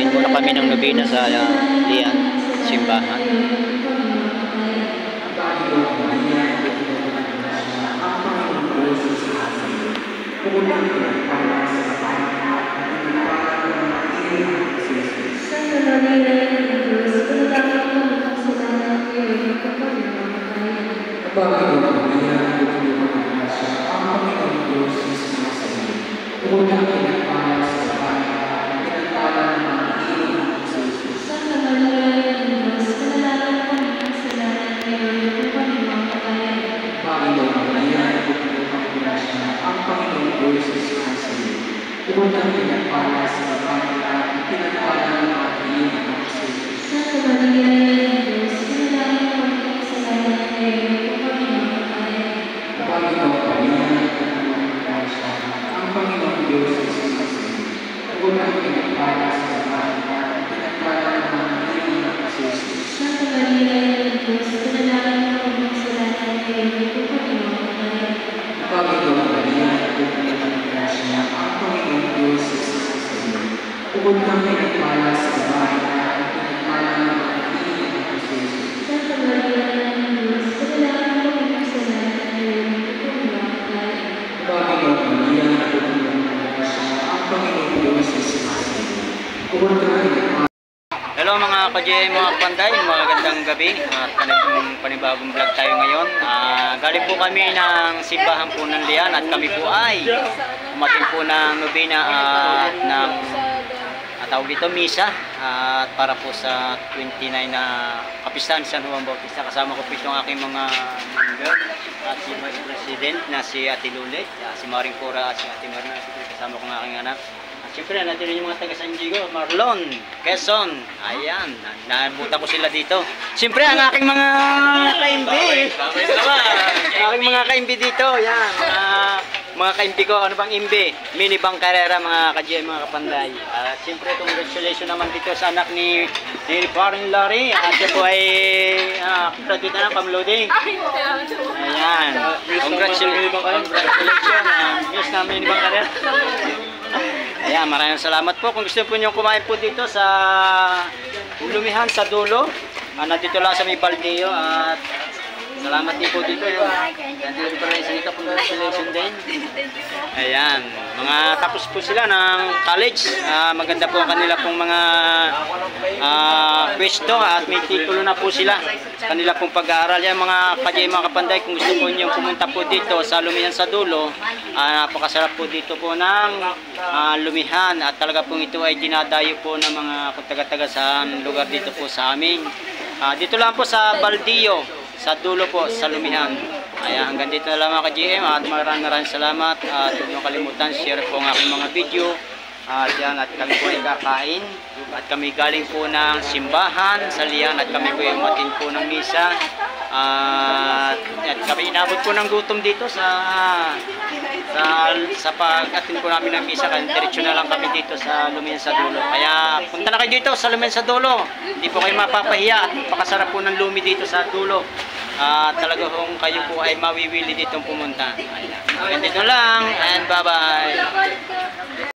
galing muna kami ng nobina sa Lian, simbahan. Hello mga ka-GM, mga Panday, magandang gabi at panibagong vlog tayo ngayon. Galing po kami ng simbahan po ng Lian at kami po ay umating po ng nobina at ng tawag dito misa at para po sa 29 na kapistahan San Juan Bautista. Kasama ko po yung aking mga member at si Vice President na si Ate Lulit, si Maring Cora at si Ate Marna, kasama ko ng aking anak. Siyempre, natin rin yung mga taga San Diego, Marlon, Quezon. Ayan, nabuta ko sila dito. Siyempre, ang aking mga kaimbi. Aking mga kaimbi dito. Ayan, mga kaimbi ko. Ano bang imbi? Mini Bang Carrera, mga ka-GM, mga kapanday. At siyempre, congratulations naman dito sa anak ni Paring Larry. At siya po ay graduate na ng pamloading. Ayan, congratulations. News na Mini Bang Carrera. Ayan, maraming salamat po. Kung gusto po nyo kumain po dito sa Lumihan sa dulo, nandito lang sa may Baldeo at salamat din po dito. Nandito pa rin sa dito, congratulations din. Ayan, mga tapos po sila ng college. Maganda po ang kanila pong mga pwesto at may titulo na po sila. Kanila pong pag-aaral. Yan mga ka-GM, mga kapanday, kung gusto po nyo pumunta po dito sa Lumihan sa dulo, napakasarap po dito po ng Lumihan at talaga pong ito ay dinadayo po ng mga taga-taga sa lugar dito po sa amin. Dito lang po sa Baldeo, sa dulo po sa Lumihan. Ayan, hanggang dito na lang mga ka-GM at maraming salamat at huwag nyo kalimutan share po ang aking mga video. At yan, at kami po ay kakain at kami galing po ng simbahan sa Lian at kami po ay umatin po ng misa at kami inabot po ng gutom dito sa pag-atin po namin ng misa. Kaya diretso na lang kami dito sa Lumihan sa dulo. Kaya punta na kayo dito sa Lumihan sa dulo, hindi po kayo mapapahiya at pakasarap po ng lumi dito sa dulo. Talaga kung kayo po ay mawiwili ditong pumunta. Ayan, dito lang and bye bye.